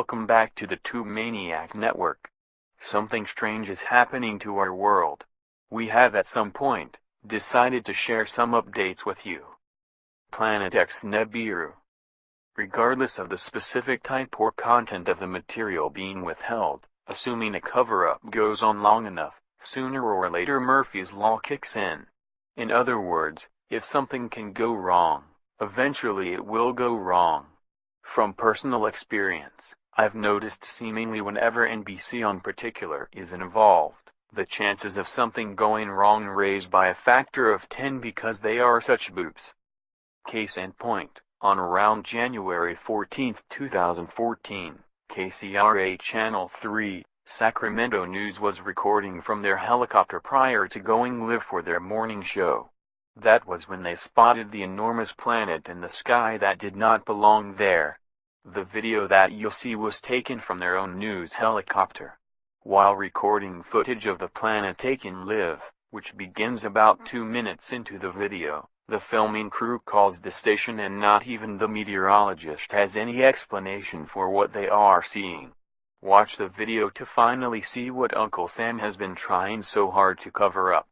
welcome back to the Tube Maniac Network. Something strange is happening to our world. We have at some point decided to share some updates with you. Planet X Nibiru. Regardless of the specific type or content of the material being withheld, assuming a cover-up goes on long enough, sooner or later Murphy's Law kicks in. In other words, if something can go wrong, eventually it will go wrong. From personal experience, I've noticed seemingly whenever NBC in particular is involved, the chances of something going wrong raise by a factor of 10 because they are such boobs. Case in point, on around January 14, 2014, KCRA Channel 3, Sacramento News was recording from their helicopter prior to going live for their morning show. That was when they spotted the enormous planet in the sky that did not belong there. The video that you'll see was taken from their own news helicopter. While recording footage of the planet taken live, which begins about 2 minutes into the video, the filming crew calls the station and not even the meteorologist has any explanation for what they are seeing. Watch the video to finally see what Uncle Sam has been trying so hard to cover up.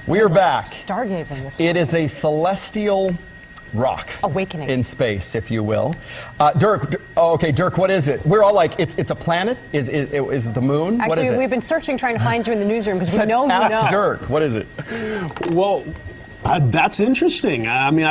We are back. Stargazing. It is a celestial rock. Awakening. In space, if you will. Dirk, Dirk, what is it? We're all like, it's a planet? Is it the moon? Actually, what is it? We've been searching, trying to find you in the newsroom because we know you know. Ask Dirk, what is it? Well, that's interesting. I mean,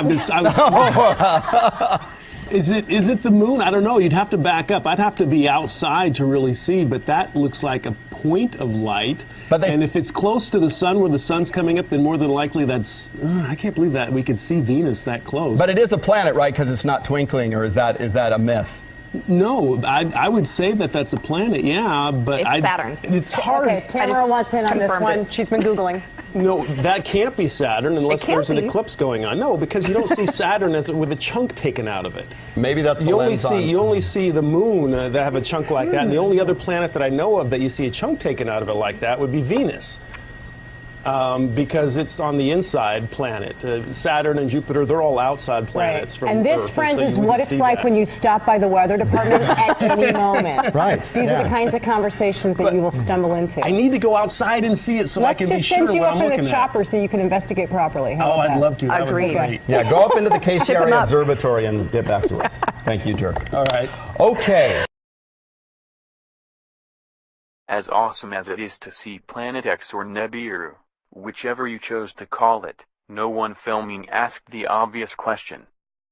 Is it the moon? I don't know. You'd have to back up. I'd have to be outside to really see, but that looks like a point of light. And if it's close to the sun, where the sun's coming up, then more than likely that's... I can't believe that we could see Venus that close. But it is a planet, right? Because it's not twinkling, or is that a myth? No, I would say that that's a planet, yeah, but it's Saturn. It's hard. Okay, Tamara wants in on this one. She's been Googling. No, that can't be Saturn unless there's an eclipse going on. No, because you don't see Saturn with a chunk taken out of it. Maybe that's the lens on. You only see the moon that have a chunk like that, and the only other planet that I know of that you see a chunk taken out of it like that would be Venus. Because it's on the inside planet. Saturn and Jupiter, they're all outside planets from And this, Earth, friends, so is what it's like when you stop by the weather department at any moment. Right. These are the kinds of conversations that you will stumble into. I need to go outside and see it so I can be sure what I'm looking at. Let's just send you up in the chopper so you can investigate properly. Oh, I'd love to. Agreed. Yeah, go up into the KCRA Observatory and get back to us. Thank you, Dirk. All right. Okay. As awesome as it is to see Planet X or Nibiru, whichever you chose to call it, no one filming asked the obvious question.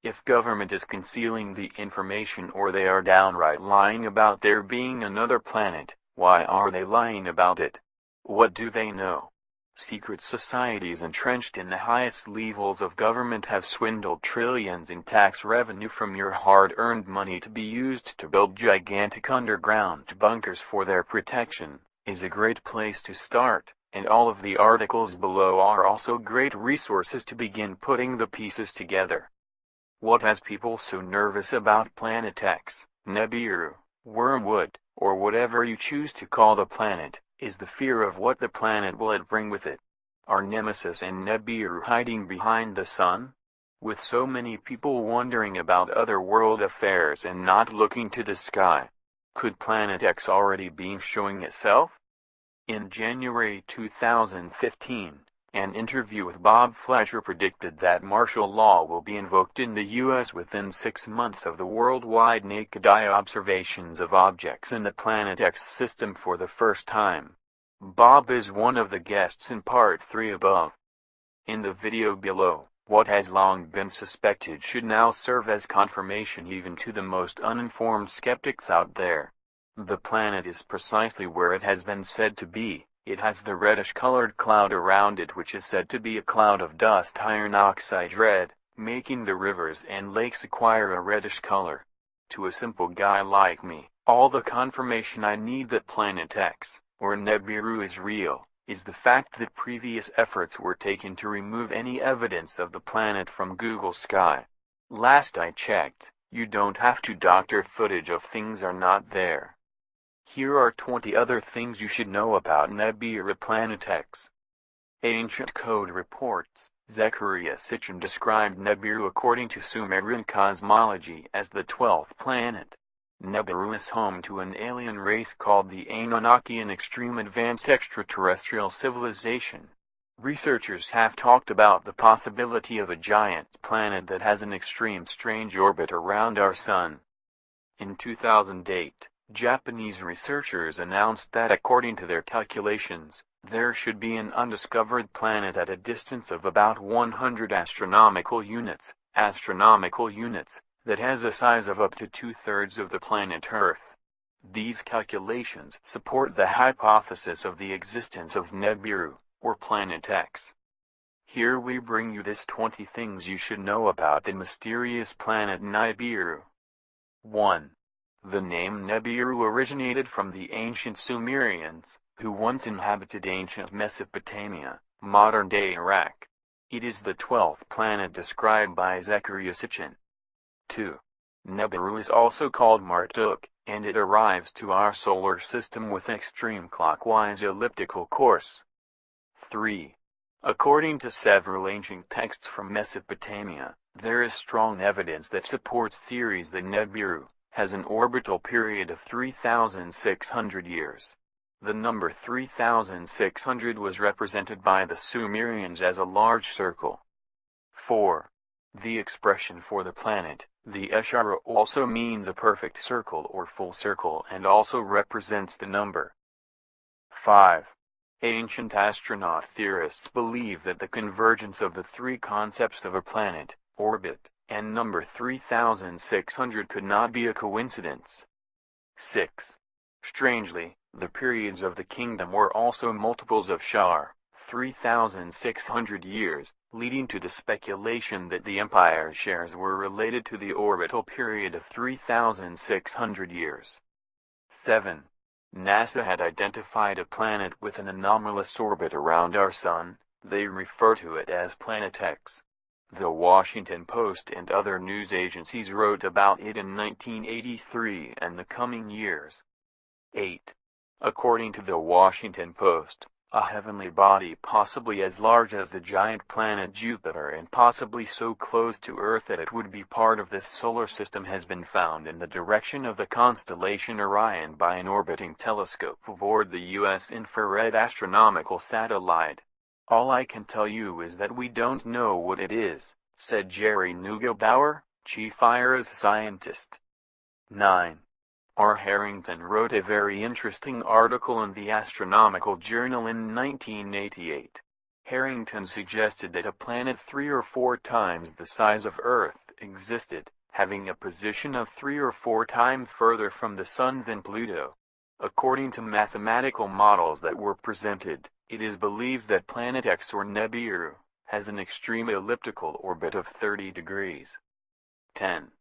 If government is concealing the information or they are downright lying about there being another planet, why are they lying about it? What do they know? Secret societies entrenched in the highest levels of government have swindled trillions in tax revenue from your hard-earned money to be used to build gigantic underground bunkers for their protection, is a great place to start. And all of the articles below are also great resources to begin putting the pieces together. What has people so nervous about Planet X, Nibiru, Wormwood, or whatever you choose to call the planet, is the fear of what the planet will bring with it. Are Nemesis and Nibiru hiding behind the sun? With so many people wondering about other world affairs and not looking to the sky, could Planet X already be showing itself? In January 2015, an interview with Bob Fletcher predicted that martial law will be invoked in the U.S. within 6 months of the worldwide naked-eye observations of objects in the Planet X system for the first time. Bob is one of the guests in Part 3 above. In the video below, what has long been suspected should now serve as confirmation even to the most uninformed skeptics out there. The planet is precisely where it has been said to be. It has the reddish-colored cloud around it which is said to be a cloud of dust iron oxide red, making the rivers and lakes acquire a reddish color. To a simple guy like me, all the confirmation I need that Planet X, or Nibiru is real, is the fact that previous efforts were taken to remove any evidence of the planet from Google Sky. Last I checked, you don't have to doctor footage of things are not there. Here are 20 other things you should know about Nibiru Planet X. Ancient Code reports, Zecharia Sitchin described Nibiru according to Sumerian cosmology as the 12th planet. Nibiru is home to an alien race called the Anunnaki, an extreme advanced extraterrestrial civilization. Researchers have talked about the possibility of a giant planet that has an extreme strange orbit around our sun. In 2008, Japanese researchers announced that according to their calculations, there should be an undiscovered planet at a distance of about 100 astronomical units, that has a size of up to 2/3 of the planet Earth. These calculations support the hypothesis of the existence of Nibiru, or Planet X. Here we bring you this 20 things you should know about the mysterious planet Nibiru. 1. The name Nibiru originated from the ancient Sumerians, who once inhabited ancient Mesopotamia, modern-day Iraq. It is the 12th planet described by Zecharia Sitchin. 2. Nibiru is also called Marduk, and it arrives to our solar system with extreme clockwise elliptical course. 3. According to several ancient texts from Mesopotamia, there is strong evidence that supports theories that Nibiru has an orbital period of 3,600 years. The number 3,600 was represented by the Sumerians as a large circle. 4. The expression for the planet, the Eshara, also means a perfect circle or full circle and also represents the number 5. Ancient astronaut theorists believe that the convergence of the three concepts of a planet, orbit, and number 3,600 could not be a coincidence. 6. Strangely, the periods of the kingdom were also multiples of Shar, 3,600 years, leading to the speculation that the empire's shares were related to the orbital period of 3,600 years. 7. NASA had identified a planet with an anomalous orbit around our sun. They refer to it as Planet X. The Washington Post and other news agencies wrote about it in 1983 and the coming years. 8. According to the Washington Post, a heavenly body possibly as large as the giant planet Jupiter and possibly so close to Earth that it would be part of this solar system has been found in the direction of the constellation Orion by an orbiting telescope aboard the U.S. infrared astronomical satellite. All I can tell you is that we don't know what it is, said Jerry Neugebauer, chief IRAS scientist. 9. R. Harrington wrote a very interesting article in the Astronomical Journal in 1988. Harrington suggested that a planet 3 or 4 times the size of Earth existed, having a position of 3 or 4 times further from the Sun than Pluto. According to mathematical models that were presented, it is believed that Planet X or Nibiru has an extreme elliptical orbit of 30 degrees. 10.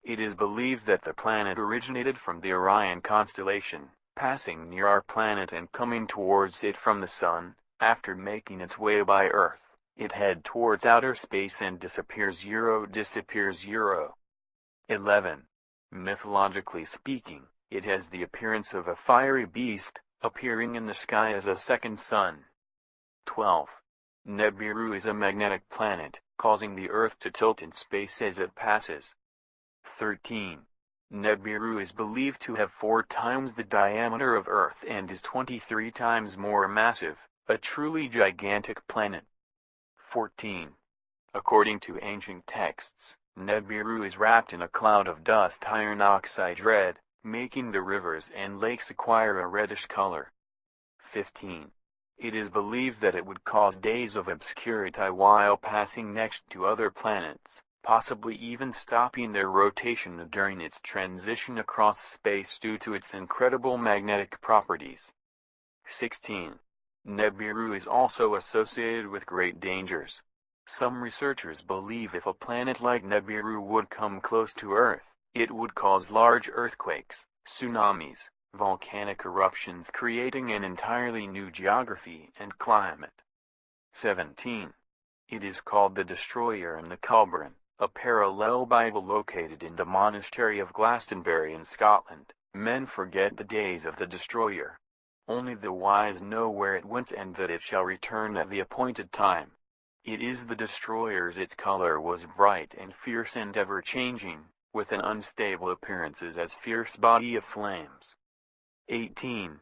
It is believed that the planet originated from the Orion constellation, passing near our planet and coming towards it from the Sun. After making its way by Earth, it heads towards outer space and disappears. 11. Mythologically speaking, it has the appearance of a fiery beast, appearing in the sky as a second sun. 12. Nibiru is a magnetic planet, causing the Earth to tilt in space as it passes. 13. Nibiru is believed to have 4 times the diameter of Earth and is 23 times more massive, a truly gigantic planet. 14. According to ancient texts, Nibiru is wrapped in a cloud of dust iron oxide red, making the rivers and lakes acquire a reddish color. 15. It is believed that it would cause days of obscurity while passing next to other planets, possibly even stopping their rotation during its transition across space due to its incredible magnetic properties. 16. Nibiru is also associated with great dangers. Some researchers believe if a planet like Nibiru would come close to Earth, it would cause large earthquakes, tsunamis, volcanic eruptions, creating an entirely new geography and climate. 17. It is called the Destroyer and the Culverin, a parallel Bible located in the monastery of Glastonbury in Scotland. Men forget the days of the Destroyer. Only the wise know where it went and that it shall return at the appointed time. It is the destroyers. Its color was bright and fierce and ever-changing, with an unstable appearances as fierce body of flames. 18.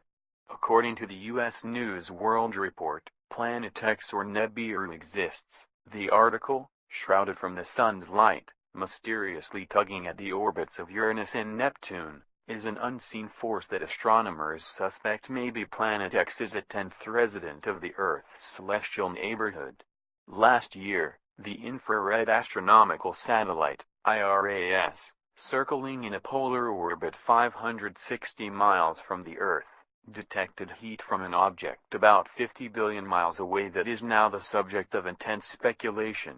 According to the U.S. News World Report, Planet X or Nibiru exists. The article, shrouded from the sun's light, mysteriously tugging at the orbits of Uranus and Neptune, is an unseen force that astronomers suspect may be Planet X is a 10th resident of the Earth's celestial neighborhood. Last year, the infrared astronomical satellite, IRAS, circling in a polar orbit 560 miles from the Earth, detected heat from an object about 50 billion miles away that is now the subject of intense speculation.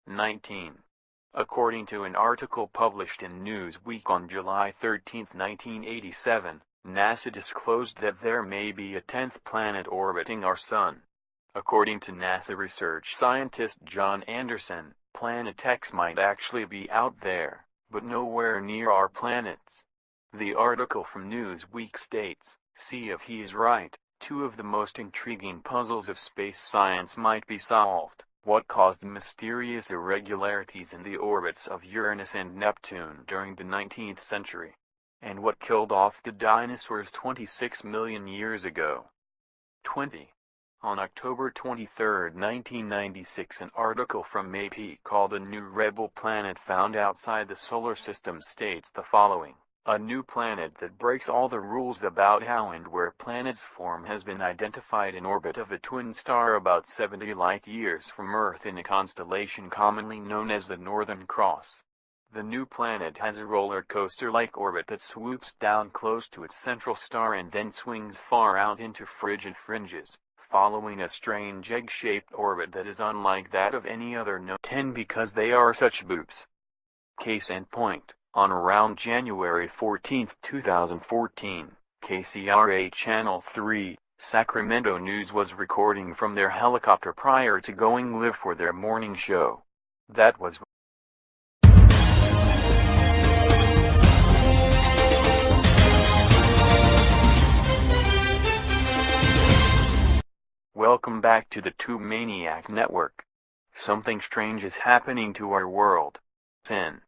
19. According to an article published in Newsweek on July 13, 1987, NASA disclosed that there may be a 10th planet orbiting our Sun. According to NASA research scientist John Anderson, Planet X might actually be out there, but nowhere near our planets. The article from Newsweek states, "See if he is right, two of the most intriguing puzzles of space science might be solved. What caused mysterious irregularities in the orbits of Uranus and Neptune during the 19th century? And what killed off the dinosaurs 26 million years ago?" 20. On October 23, 1996, an article from AP called "A New Rebel Planet Found Outside the Solar System" states the following: "A new planet that breaks all the rules about how and where planets form has been identified in orbit of a twin star about 70 light-years from Earth in a constellation commonly known as the Northern Cross. The new planet has a roller coaster-like orbit that swoops down close to its central star and then swings far out into frigid fringes, following a strange egg-shaped orbit that is unlike that of any other known 10 because they are such boops. Case in point. On around January 14, 2014, KCRA Channel 3, Sacramento News was recording from their helicopter prior to going live for their morning show. That was Welcome back to the Tube Maniac Network. Something strange is happening to our world. Sin.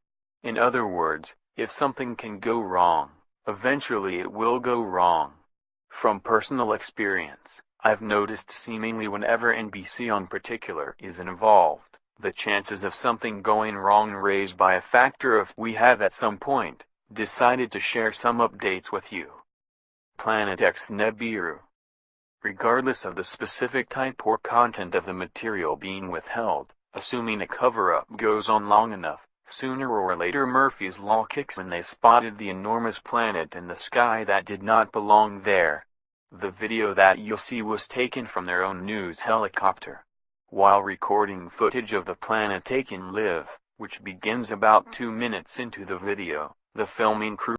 In other words, if something can go wrong, eventually it will go wrong. From personal experience, I've noticed seemingly whenever NBC in particular is involved, the chances of something going wrong raised by a factor of we have at some point decided to share some updates with you. Planet X Nibiru. Regardless of the specific type or content of the material being withheld, assuming a cover-up goes on long enough, sooner or later Murphy's Law kicks in. They spotted the enormous planet in the sky that did not belong there. The video that you'll see was taken from their own news helicopter. While recording footage of the planet taken live, which begins about 2 minutes into the video, the filming crew